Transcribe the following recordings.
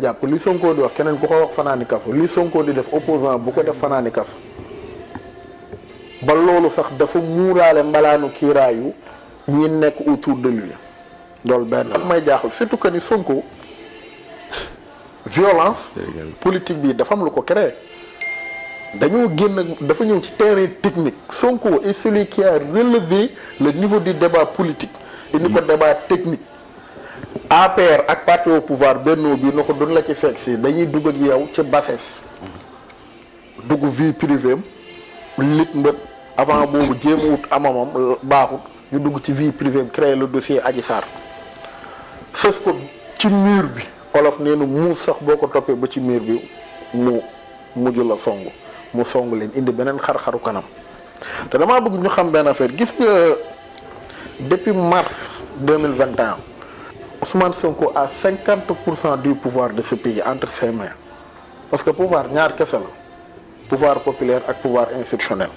jàpp li Sonko di wax keneen ku ko wax fanaani kaso li Sonko di def opposant bu ko def fanaani kaso ba loolu sax dafa muuraale mbalaanu kiiraayu ñi nekk autour de lui loolu benn daf may jaaxul surtout que ni Sonko violence politique bi dafa am lu ko créé dañoo génn dafa ñëw ci terrain technique. Sonko est celui qui a relevé le niveau du débat politique indi ko débat technique. APR ak parti au pouvoir Benno bi na ko doon la ci fekk si dañuy dugg ak yow ci bassesse dugg vie privée lit mbët avant boobu jéem a wut amamam baaxut ñu dugg ci vie privée créer le dossier Adji Sarr sës ko ci mur bi olof nee na muus sax boo ko toppee ba ci mur bi mu mujj la song mu song leen indi beneen xar-xaru kanam te damaa bëgg ñu xam benn affaire gis nga depuis mars 2021 Ousmane Sonko a 50% du pouvoir de ce pays entre ses mains parce que pouvoir ñaar kese la pouvoir populaire ak pouvoir institutionnel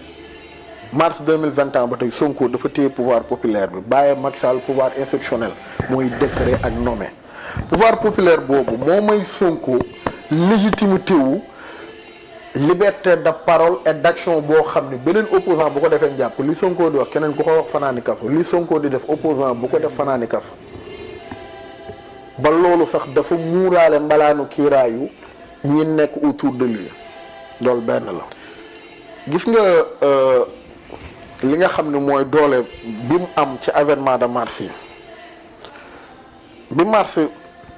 mars 2021 ba tey Sonko dafa téye pouvoir populaire bi bàyyi Macky Sall pouvoir institutionnel mooy décret ak nommé pouvoir populaire boobu moo may Sonko légitimité wu liberté de parole et d'action boo xam ne beneen opposant bu ko defee njàpp li Sonko di wax keneen ku ko wax fanaani kaso li Sonko di def opposant bu ko def fanaani kaso ba loolu sax dafa muuraale mbalaanu kiiraayu ñi nekk autour de lui loolu benn la gis nga li nga xam ne mooy doole bi mu am ci avènement de mars yi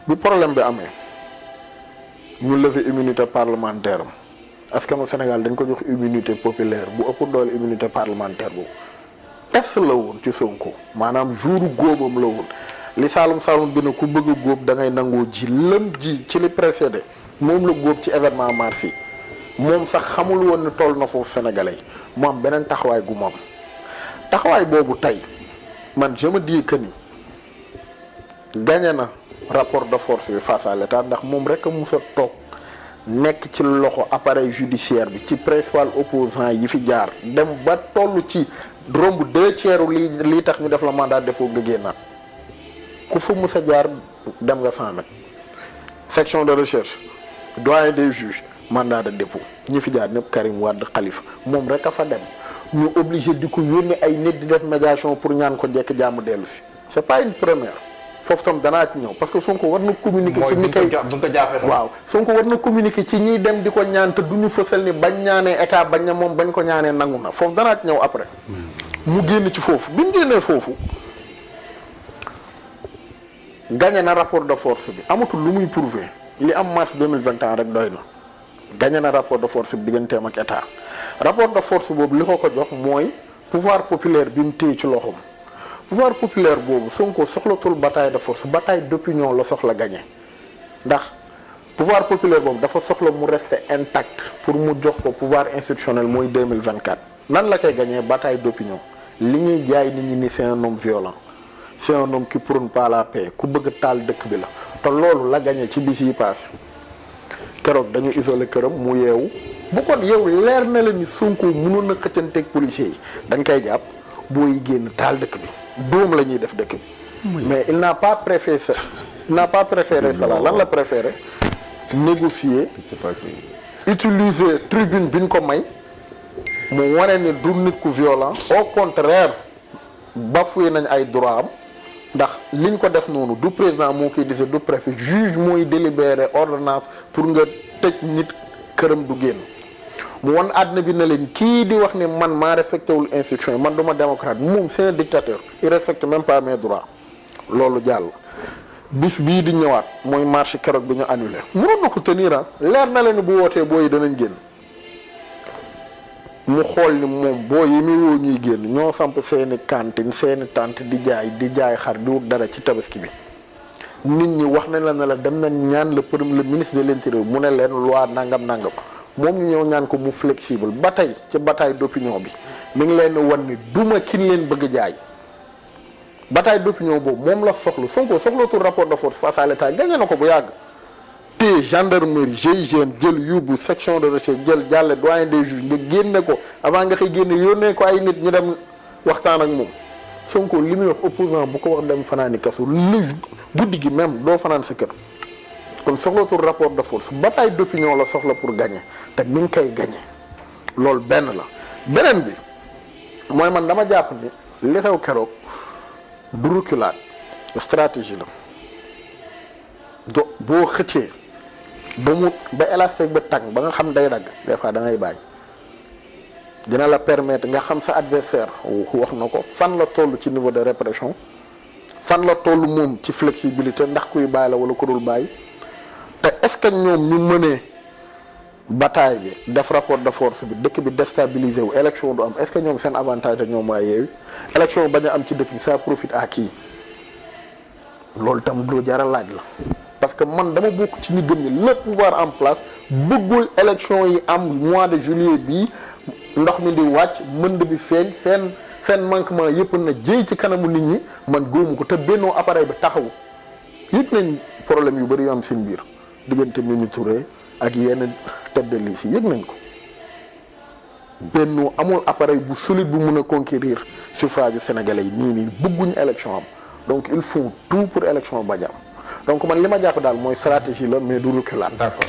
bi problème bi amee ñu lever immunité parlementaire am askanu Sénégal dañ ko jox immunité populaire bu ëpp doole immunité parlementaire boobu test la woon ci Sonko maanaam jouru góobam la woon li Saalum bi ne ku bëgg a góob da ngay nangoo ji lëm ji ci li précédé moom la góob ci événement mars yi moom sax xamul woon ni toll na foofu sénégalais yi mu am beneen taxawaay gu moom taxawaay boobu tey man je me dis que ni gagné na rapport de force bi face à l'état ndax moom rek a mus a toog nekk ci loxo appareil judiciaire bi ci principal opposant yi fi jaar dem ba toll ci romb 2/3 lii tax ñu def la mandat de dépôt nga génnaat ku fa mus a jaar dem nga 100 mètres section de recherche doyen des juges mandat de dépôt ñi fi jaar ñëpp Karim Wade Khalifa moom rek a fa dem ñu obligé di ko yónnee ay nit di def médiation pour ñaan ko njëkk jàmm dellu si c'est pas une première foofu tam danaa ci ñëw parce que Sonko war na communiquer ci ni koy waaw Sonko war na communiquer ci ñiy dem di ko ñaan te du ñu fësal ni bañ ñaanee état bañ na moom bañ ko ñaanee nangu na foofu danaa ci ñëw après mu génn ci foofu bi mu génnee foofu gagné na rapport de force bi amatul lu muy prouver li am mars 2021 rek doy na gagné na rapport de force bi digganteem ak état rapport de force boobu li ko jox mooy pouvoir populaire bi mu téye ci loxoom pouvoir populaire boobu Sonko soxlatul bataille de force bataille d'opinion la soxla gagné ndax pouvoir populaire boobu dafa soxla mu rester intact pour mu jox ko pouvoir institutionnel mooy 2024 nan la koy gagné bataille d'opinion li ñuy jaay nit ñi ni c'est un homme violent c'est un homme qui prône pas la paix ku bëgg taal dëkk bi la te loolu la gagné ci bis yi passé keroog dañu isolé këram mu yeewu bu kon yow leer na la ni Sonko mënoon na xëccanteeg policiers yi dañ koy jàpp booy génn taal dëkk bi doom la ñuy def dëkk bi mais il n'a pas préféré ça cela lan la préféré négocier utiliser tribune bi ñu ko may mu wane ni du nit ku violent au contraire bafoué nañ ay droit am ndax liñ ko def noonu du président moo koy décider du préfet juge mooy délibéré ordonnance pour nga tëj nit këram du génn mu wan àdduna bi na leen kii di wax ne man maa respecté wul institution man duma démocrate moom c'est un dictateur il respecte même pas mes droits loolu jàll bis bii di ñëwaat mooy marche keroog bi ñu annulé mënoon na ko tenir leer na leen bu wootee booyi danañ génn mu xool ni moom boo yi muy woo ñuy génn ñoo samp seeni cantine seeni tente di jaay xar di wut dara ci tabaski bi nit ñi wax nañ la ne la dem nañ ñaan le ministre de l'intérieur mu ne leen loi nangam moom ñu ñëw ñaan ko mu flexible ba tey ci bataille d'opinion bi mi ngi leen wan ni duma kin leen bëgg jaay bataille d'opinion boobu moom la soxla Sonko soxlatul rapport de force face à l'état gagné na ko bu yàgg te gendarmerie GIGN jël yóbbu section de recherche jël jàlle doyen des juges nga génne ko avant nga xëy génne yónnee ko ay nit ñu dem waxtaan ak moom Sonko li muy wax opposant bu ko wax dem fanaani kaso lu guddi gi même doo fanaan sa kër kon soxlatul rapport de force bataille d'opinion la soxla pour gagner te mi ngi koy gagner loolu benn la beneen bi mooy man dama jàpp ni li xew keroog du reculade stratégie la boo xëccee ba élastique ba tàng ba nga xam day dagg des fois da ngay bàyyi dina la permettre nga xam sa adversaire wax na ko fan la toll ci niveau de répression fan la toll moom ci flexibilité ndax kuy bàyyi la wala ku dul bàyyi te est-ce que ñoom ñu mënee bataille bi def rapport de force bi dëkk bi déstabiliser wu élection du am est-ce que ñoom seen avantage ak ñoom waa Yewwi élection bañ a am ci dëkk bi ça profite à qui loolu tam lu jar a laaj la parce que man dama bokk ci ñu gëm ni le pouvoir en place bëggul élection yi am mois de juillet bii ndox mi di wàcc mënd bi feeñ seen manquement yëpp na jéy ci kanamu nit ñi man góomu ko te bennoo appareil bi taxawu yëg nañ problème yu bëri yu am seen biir diggante Mimi Touré ak yenn tête de liste yi yëg nañ ko bennoo amul appareil bu solide bu mun a conquérir suffrage sénégalais yi nii bëgguñu élection am donc ils font tout pour élection bañ am donc man li ma jàpp daal mooy stratégie la mais du reculade. D'accord.